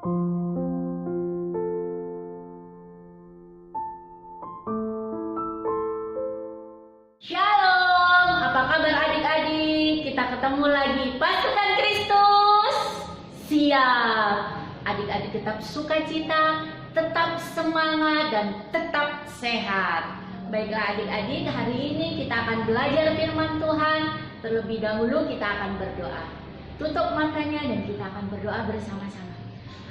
Shalom, apa kabar adik-adik? Kita ketemu lagi pasukan Kristus. Siap. Adik-adik tetap sukacita, tetap semangat dan tetap sehat. Baiklah adik-adik, hari ini kita akan belajar firman Tuhan. Terlebih dahulu kita akan berdoa. Tutup matanya dan kita akan berdoa bersama-sama.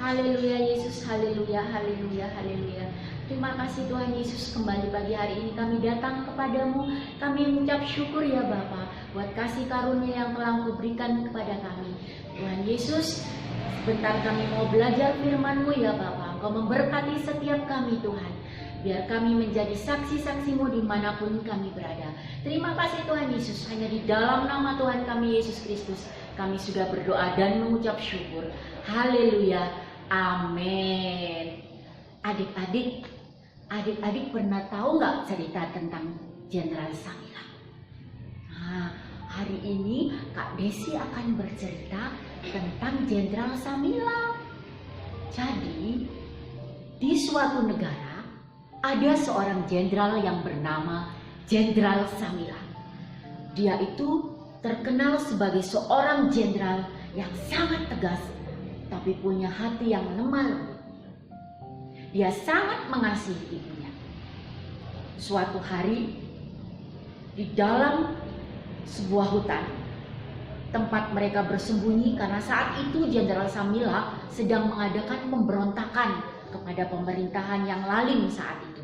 Haleluya Yesus, haleluya, haleluya, haleluya. Terima kasih Tuhan Yesus, kembali pagi hari ini kami datang kepadamu. Kami mengucap syukur ya Bapa buat kasih karunia yang telah Engkau berikan kepada kami. Tuhan Yesus, sebentar kami mau belajar firman-Mu ya Bapa. Engkau memberkati setiap kami Tuhan. Biar kami menjadi saksi-saksi-Mu dimanapun kami berada. Terima kasih Tuhan Yesus, hanya di dalam nama Tuhan kami Yesus Kristus kami sudah berdoa dan mengucap syukur. Haleluya, amin. Adik-adik pernah tahu nggak cerita tentang Jenderal Samila? Nah, hari ini Kak Desi akan bercerita tentang Jenderal Samila. Jadi, di suatu negara ada seorang jenderal yang bernama Jenderal Samila. Dia itu terkenal sebagai seorang jenderal yang sangat tegas, tapi punya hati yang lemah lembut. Dia sangat mengasihi ibunya. Suatu hari, di dalam sebuah hutan, tempat mereka bersembunyi karena saat itu Jenderal Samila sedang mengadakan pemberontakan kepada pemerintahan yang lalim saat itu.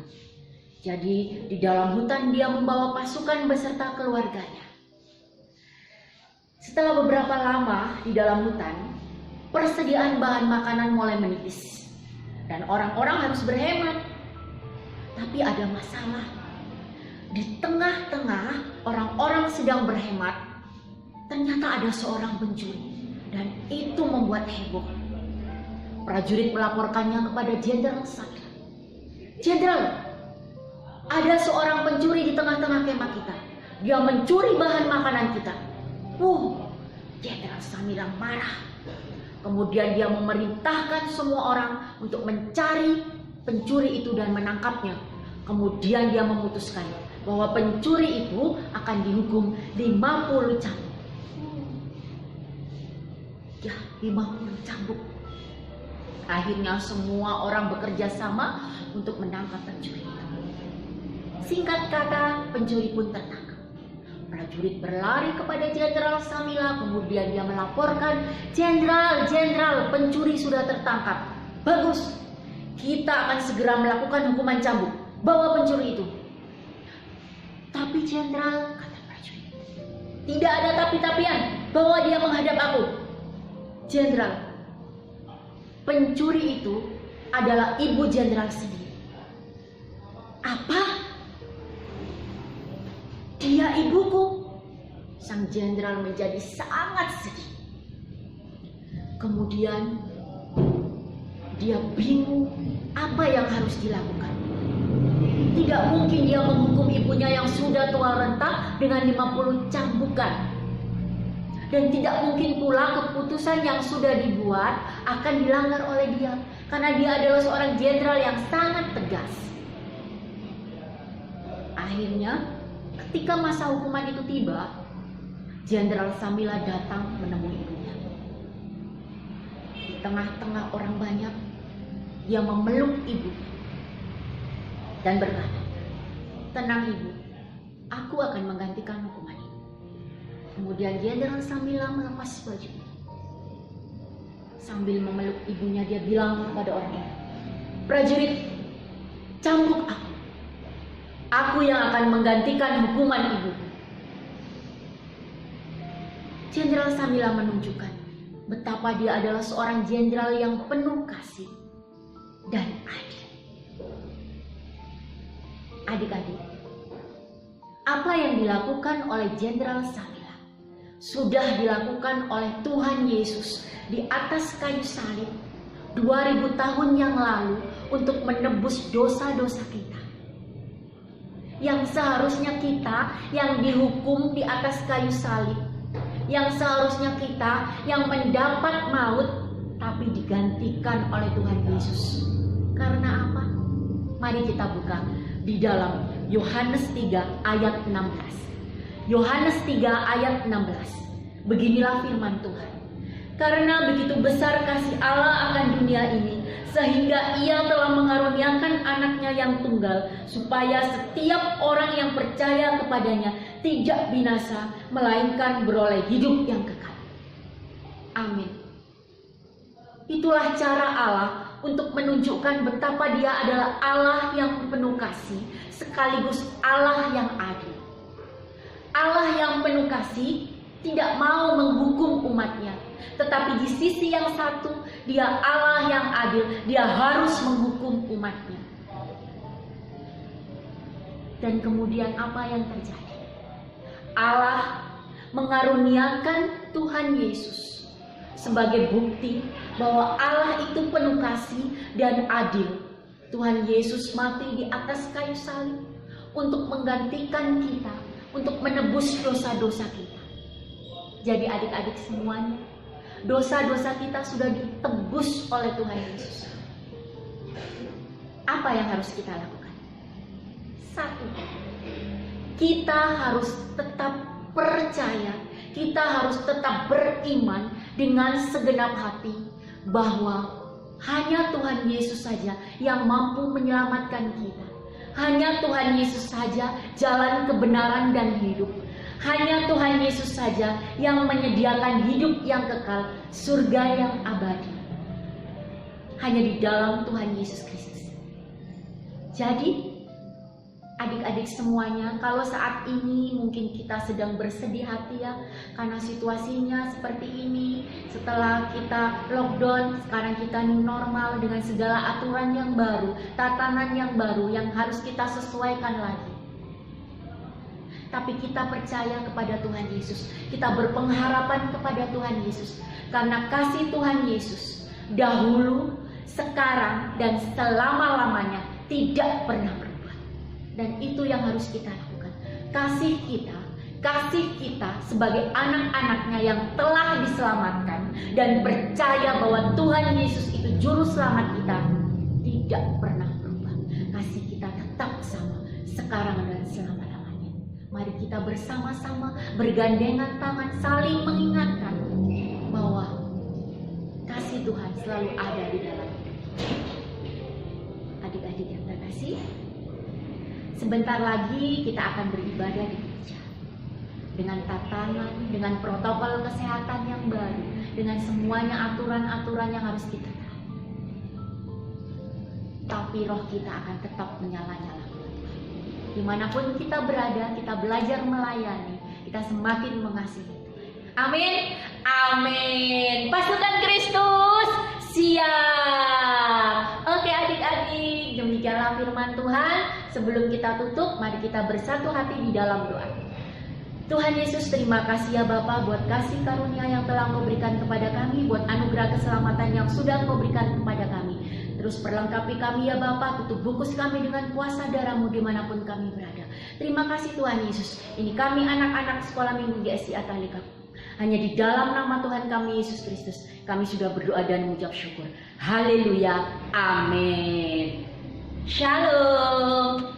Jadi di dalam hutan dia membawa pasukan beserta keluarganya. Setelah beberapa lama di dalam hutan, persediaan bahan makanan mulai menipis dan orang-orang harus berhemat. Tapi ada masalah. Di tengah-tengah orang-orang sedang berhemat, ternyata ada seorang pencuri dan itu membuat heboh. Prajurit melaporkannya kepada Jenderal Samila. Jenderal, ada seorang pencuri di tengah-tengah kemah kita. Dia mencuri bahan makanan kita. Jenderal Samila marah. Kemudian dia memerintahkan semua orang untuk mencari pencuri itu dan menangkapnya. Kemudian dia memutuskan bahwa pencuri itu akan dihukum 50 cambuk. Ya, 50 cambuk. Akhirnya semua orang bekerja sama untuk menangkap pencuri itu. Singkat kata, pencuri pun tertangkap. Prajurit berlari kepada Jenderal Samila, kemudian dia melaporkan, Jenderal, pencuri sudah tertangkap. Bagus, kita akan segera melakukan hukuman cambuk. Bawa pencuri itu. Tapi Jenderal, kata prajurit, tidak ada tapi-tapian. Bawa dia menghadap aku. Jenderal, pencuri itu adalah ibu Jenderal sendiri. Apa? Dia ibuku. Sang jenderal menjadi sangat sedih. Kemudian dia bingung apa yang harus dilakukan. Tidak mungkin dia menghukum ibunya yang sudah tua renta dengan 50 cambukan. Dan tidak mungkin pula keputusan yang sudah dibuat akan dilanggar oleh dia. Karena dia adalah seorang jenderal yang sangat tegas. Akhirnya, ketika masa hukuman itu tiba, Jenderal Samila datang menemui ibunya. Di tengah-tengah orang banyak, dia memeluk ibunya dan berkata, tenang ibu, aku akan menggantikan hukuman ini. Kemudian Jenderal Samila melepas bajunya. Sambil memeluk ibunya, dia bilang kepada orang itu, prajurit, cambuk aku. Aku yang akan menggantikan hukuman ibu. Jenderal Samila menunjukkan betapa dia adalah seorang jenderal yang penuh kasih dan adil. Adik-adik, apa yang dilakukan oleh Jenderal Samila sudah dilakukan oleh Tuhan Yesus di atas kayu salib 2000 tahun yang lalu untuk menebus dosa-dosa kita. Yang seharusnya kita yang dihukum di atas kayu salib, yang seharusnya kita yang mendapat maut, tapi digantikan oleh Tuhan Yesus. Karena apa? Mari kita buka di dalam Yohanes 3 ayat 16. Yohanes 3 ayat 16. Beginilah firman Tuhan. Karena begitu besar kasih Allah akan dunia ini, sehingga Ia telah mengaruniakan anaknya yang tunggal, supaya setiap orang yang percaya kepadanya tidak binasa, melainkan beroleh hidup yang kekal. Amin. Itulah cara Allah untuk menunjukkan betapa Dia adalah Allah yang penuh kasih, sekaligus Allah yang adil. Allah yang penuh kasih tidak mau menghukum umatnya, tetapi di sisi yang satu, Dia Allah yang adil, Dia harus menghukum umatnya. Dan kemudian apa yang terjadi? Allah mengaruniakan Tuhan Yesus sebagai bukti bahwa Allah itu penuh kasih dan adil. Tuhan Yesus mati di atas kayu salib untuk menggantikan kita, untuk menebus dosa-dosa kita. Jadi adik-adik semuanya, dosa-dosa kita sudah ditebus oleh Tuhan Yesus. Apa yang harus kita lakukan? Satu, kita harus tetap percaya, kita harus tetap beriman dengan segenap hati bahwa hanya Tuhan Yesus saja yang mampu menyelamatkan kita. Hanya Tuhan Yesus saja jalan kebenaran dan hidup. Hanya Tuhan Yesus saja yang menyediakan hidup yang kekal, surga yang abadi. Hanya di dalam Tuhan Yesus Kristus. Jadi, adik-adik semuanya, kalau saat ini mungkin kita sedang bersedih hati ya, karena situasinya seperti ini, setelah kita lockdown, sekarang kita new normal dengan segala aturan yang baru, tatanan yang baru yang harus kita sesuaikan lagi. Tapi kita percaya kepada Tuhan Yesus, kita berpengharapan kepada Tuhan Yesus, karena kasih Tuhan Yesus dahulu, sekarang, dan selama-lamanya tidak pernah berubah. Dan itu yang harus kita lakukan. Kasih kita sebagai anak-anaknya yang telah diselamatkan dan percaya bahwa Tuhan Yesus itu juru selamat kita, tidak pernah berubah. Kasih kita tetap sama sekarang dan selama-lamanya. Mari kita bersama-sama bergandengan tangan saling mengingatkan bahwa kasih Tuhan selalu ada di dalam hidup. Adik-adik yang terkasih, sebentar lagi kita akan beribadah di gereja dengan tatanan, dengan protokol kesehatan yang baru, dengan semuanya aturan-aturan yang harus kita tahu. Tapi roh kita akan tetap menyala-nyala. Dimanapun kita berada, kita belajar melayani, kita semakin mengasihi Tuhan. Amin, amin. Pasukan Kristus siap. Oke adik-adik, demikianlah firman Tuhan. Sebelum kita tutup, mari kita bersatu hati di dalam doa. Tuhan Yesus, terima kasih ya Bapa buat kasih karunia yang telah Engkau berikan kepada kami, buat anugerah keselamatan yang sudah Engkau berikan kepada kami. Terus perlengkapi kami ya Bapa, tutup bungkus kami dengan kuasa darah-Mu dimanapun kami berada. Terima kasih Tuhan Yesus. Ini kami anak-anak sekolah minggu GSI Atalika. Hanya di dalam nama Tuhan kami Yesus Kristus, kami sudah berdoa dan mengucap syukur. Haleluya, amin. Shalom.